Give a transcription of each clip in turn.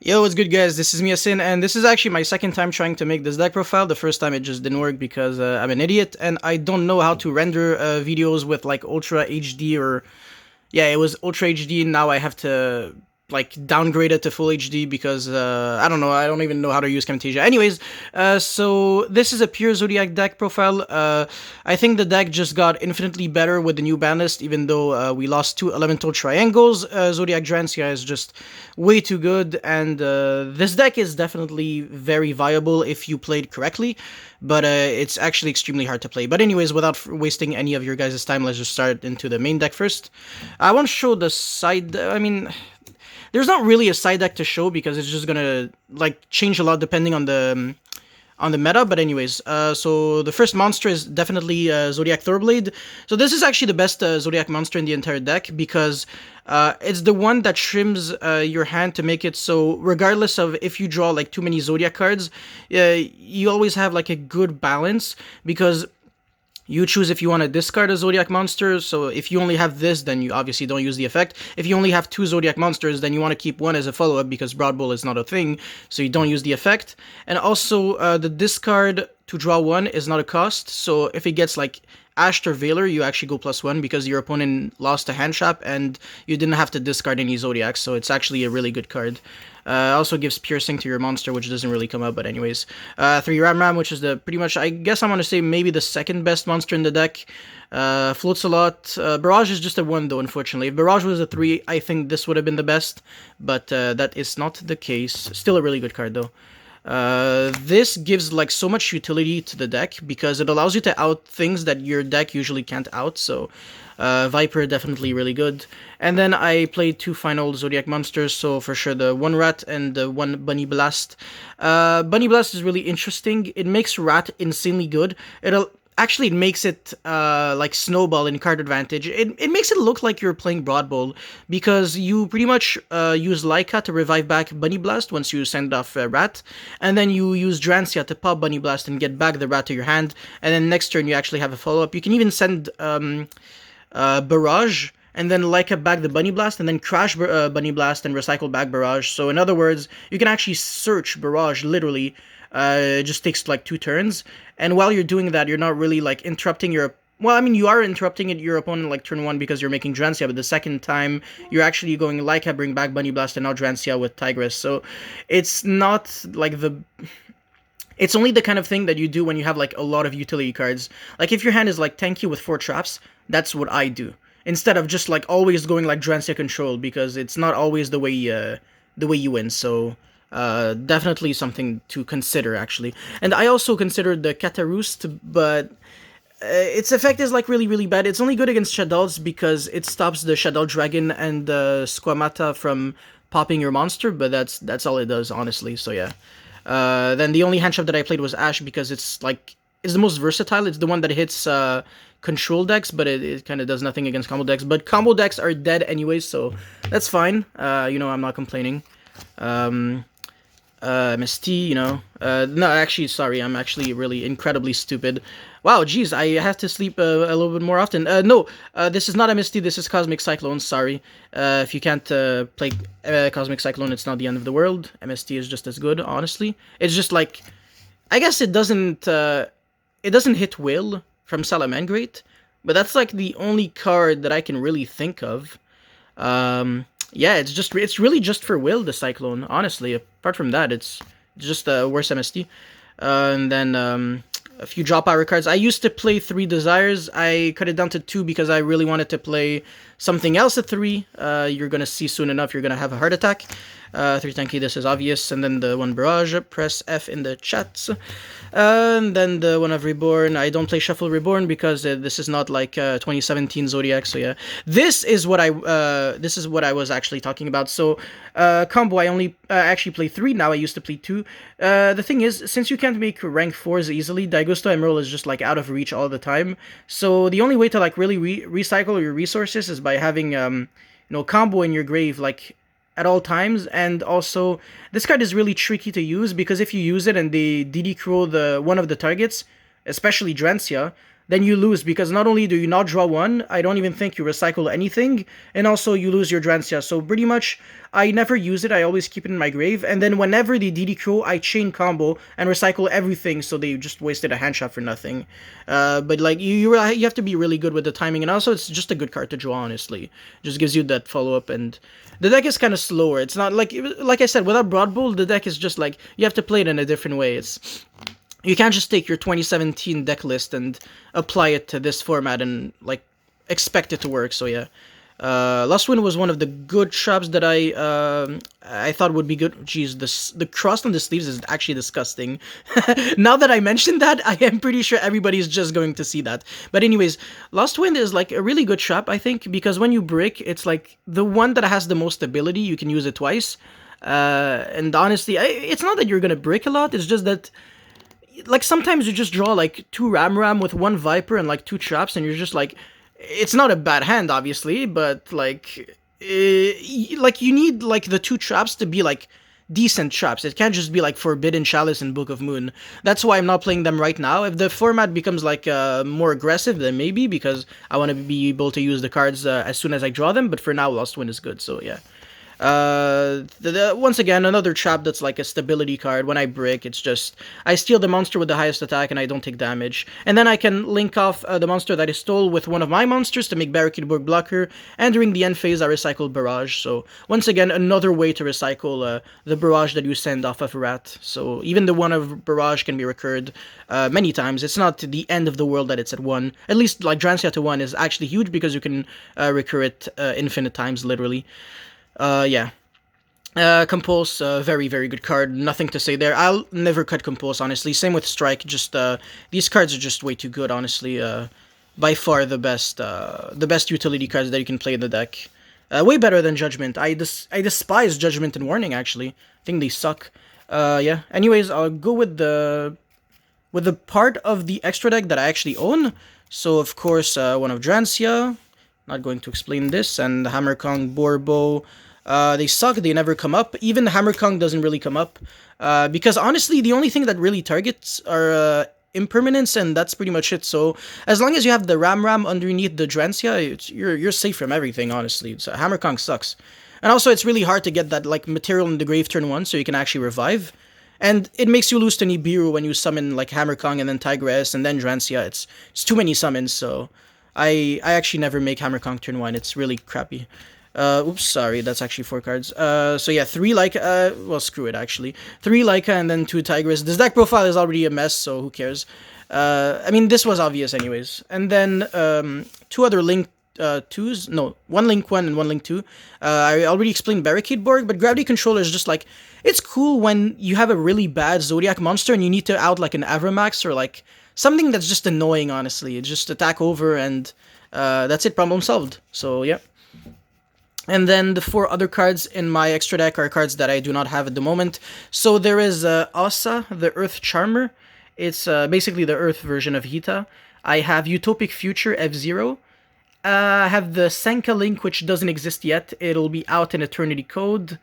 Yo, what's good, guys? This is Miasin, and this is actually my second time trying to make this deck profile. The first time it just didn't work because I'm an idiot and I don't know how to render videos with like Ultra HD or yeah, it was Ultra HD. Now I have to like downgrade it to Full HD because I don't know. I don't even know how to use Camtasia. Anyways, so this is a pure Zoodiac deck profile. I think the deck just got infinitely better with the new ban list, even though we lost two elemental triangles. Zoodiac Drancia is just way too good, and this deck is definitely very viable if you played correctly, but it's actually extremely hard to play. But anyways, without wasting any of your guys' time, let's just start into the main deck first. I won't show the side, I mean, there's not really a side deck to show because it's just gonna like change a lot depending on the meta. But anyways, so the first monster is definitely Zoodiac Thorblade. So this is actually the best Zoodiac monster in the entire deck because it's the one that trims your hand to make it so regardless of if you draw like too many Zoodiac cards, you always have like a good balance because you choose if you want to discard a Zoodiac monster, so if you only have this, then you obviously don't use the effect. If you only have two Zoodiac monsters, then you want to keep one as a follow-up because Broad Bull is not a thing, so you don't use the effect. And also, the discard to draw one is not a cost, so if it gets like Ashed or Veiler, you actually go +1 because your opponent lost a hand trap and you didn't have to discard any Zodiacs, so it's actually a really good card. Also gives Piercing to your monster, which doesn't really come up, but anyways. 3 Ram, which is the pretty much, I guess I want to say maybe the second best monster in the deck. Floats a lot. Barrage is just a 1 though, unfortunately. If Barrage was a 3, I think this would have been the best, but that is not the case. Still a really good card though. This gives like so much utility to the deck because it allows you to out things that your deck usually can't out, so Viper definitely really good. And then I played two final Zoodiac monsters, so for sure the one Rat and the one Bunny Blast. Bunny Blast is really interesting. It makes Rat insanely good. Actually, it makes it like Snowball in card advantage. It makes it look like you're playing Broad Bowl because you pretty much use Laika to revive back Bunny Blast once you send off Rat, and then you use Drancia to pop Bunny Blast and get back the Rat to your hand, and then next turn you actually have a follow-up. You can even send Barrage, and then Laika back the Bunny Blast, and then crash Bunny Blast and recycle back Barrage. So in other words, you can actually search Barrage, literally. It just takes like 2 turns, and while you're doing that, you're not really like interrupting your... Well, I mean, you are interrupting your opponent like turn 1 because you're making Drancia, but the second time, you're actually going Laika, bring back Bunny Blast, and now Drancia with Tigress. So it's not like the... It's only the kind of thing that you do when you have like a lot of utility cards. Like if your hand is like tanky with 4 traps, that's what I do. Instead of just like always going like Drancia control, because it's not always the way you win. So definitely something to consider actually. And I also considered the Kataroost, but its effect is like really bad. It's only good against Shaddolls because it stops the Shadow Dragon and the Squamata from popping your monster, but that's all it does honestly. So yeah. Then the only hand trap that I played was Ash because it's the most versatile. It's the one that hits control decks, but it kind of does nothing against combo decks. But combo decks are dead anyways, so that's fine. I'm not complaining. MST, no, actually, sorry, I'm actually really incredibly stupid. Wow, geez, I have to sleep a little bit more often. No, this is not MST, this is Cosmic Cyclone, sorry. If you can't play Cosmic Cyclone, it's not the end of the world. MST is just as good, honestly. It's just like, I guess it doesn't hit Will from Salamangreat, but that's like the only card that I can really think of. Yeah, it's really just for Will, the Cyclone, honestly. Apart from that, it's just a worse MST. And then a few drop power cards. I used to play 3 Desires. I cut it down to 2 because I really wanted to play something else at 3. You're gonna see soon enough, you're gonna have a heart attack. 3 Tanky, this is obvious. And then the 1 Barrage, press F in the chats. And then the 1 of Reborn. I don't play Shuffle Reborn because this is not like 2017 Zoodiac, so yeah. This is what I was actually talking about. So combo, I only actually play 3 now. I used to play 2. The thing is, since you can't make rank 4s easily, Daigusto Emerald is just like out of reach all the time. So the only way to like really recycle your resources is by having combo in your grave like at all times. And also this card is really tricky to use because if you use it and they DD Crow one of the targets, especially Drancia, then you lose, because not only do you not draw one, I don't even think you recycle anything, and also you lose your Drancia. So pretty much, I never use it, I always keep it in my grave, and then whenever they DD I chain combo and recycle everything, so they just wasted a hand shot for nothing. But like, you have to be really good with the timing, and also it's just a good card to draw, honestly. It just gives you that follow-up, and the deck is kind of slower. It's not like I said, without Broad Bowl, the deck is just like, you have to play it in a different way. You can't just take your 2017 deck list and apply it to this format and like expect it to work. So yeah, Lost Wind was one of the good traps that I thought would be good. Jeez, the cross on the sleeves is actually disgusting. Now that I mentioned that, I am pretty sure everybody's just going to see that. But anyways, Lost Wind is like a really good trap, I think, because when you brick, it's like the one that has the most ability. You can use it twice. And honestly, it's not that you're gonna brick a lot. It's just that, like, sometimes you just draw like 2 Ram with 1 Viper and like 2 traps, and you're just like, it's not a bad hand, obviously, but like you need like the 2 traps to be like decent traps. It can't just be like Forbidden Chalice and Book of Moon. That's why I'm not playing them right now. If the format becomes like more aggressive, then maybe, because I want to be able to use the cards as soon as I draw them. But for now, Lost Wind is good. So yeah. Once again, another trap that's like a stability card. When I brick, it's just, I steal the monster with the highest attack and I don't take damage. And then I can link off the monster that I stole with one of my monsters to make Barricade Borg blocker, and during the end phase I recycle Barrage. So once again, another way to recycle the Barrage that you send off of Rat. So even the one of Barrage can be recurred many times. It's not the end of the world that it's at 1. At least like Drancia to 1 is actually huge, because you can recur it infinite times, literally. Yeah. Compulse, very, very good card. Nothing to say there. I'll never cut Compulse, honestly. Same with Strike. Just, these cards are just way too good, honestly. By far the best utility cards that you can play in the deck. Way better than Judgment. I despise Judgment and Warning, actually. I think they suck. Yeah. Anyways, I'll go with the part of the extra deck that I actually own. So, of course, one of Drancia. Not going to explain this. And Hammer Kong, Borbo. They suck, they never come up. Even Hammer Kong doesn't really come up. Because honestly, the only thing that really targets are impermanence, and that's pretty much it. So as long as you have the Ram underneath the Drancia, you're safe from everything, honestly. So Hammer Kong sucks. And also, it's really hard to get that like material in the grave turn 1, so you can actually revive. And it makes you lose to Nibiru when you summon like Hammer Kong and then Tigress and then Drancia. It's too many summons, so I actually never make Hammer Kong turn 1. It's really crappy. Oops, sorry, that's actually 4 cards. So yeah, 3 Leica, well, screw it, actually. 3 Leica and then 2 Tigress. This deck profile is already a mess, so who cares? I mean, this was obvious anyways. And then, 2 other Link 2s. No, 1 Link 1 and 1 Link 2. I already explained Barricade Borg, but Gravity Controller is just like, it's cool when you have a really bad Zoodiac monster and you need to out like an Avramax or like something that's just annoying, honestly. It's just attack over and that's it, problem solved. So, yeah. And then the 4 other cards in my extra deck are cards that I do not have at the moment. So there is Asa, the Earth Charmer. It's basically the Earth version of Hita. I have Utopic Future F-Zero. I have the Senka Link, which doesn't exist yet. It'll be out in Eternity Code.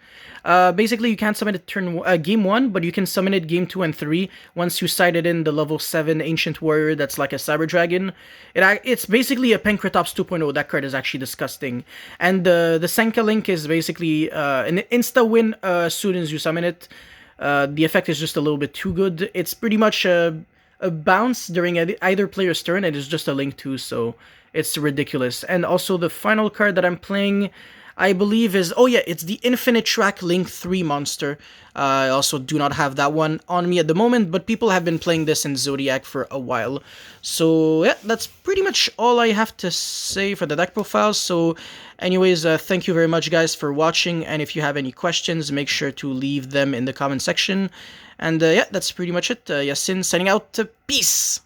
Basically, you can't summon it game 1, but you can summon it game 2 and 3 once you sighted in the level 7 Ancient Warrior that's like a Cyber Dragon. It's basically a Pankratops 2.0. That card is actually disgusting. And the Senka Link is basically an insta-win as soon as you summon it. The effect is just a little bit too good. It's pretty much a bounce during either player's turn, and it's just a Link 2, so it's ridiculous. And also the final card that I'm playing, I believe is, oh yeah, it's the Infinite Track Link 3 monster. I also do not have that one on me at the moment, but people have been playing this in Zoodiac for a while. So yeah, that's pretty much all I have to say for the deck profiles. So anyways, thank you very much guys for watching, and if you have any questions, make sure to leave them in the comment section. And yeah, that's pretty much it. Yasin signing out. Peace!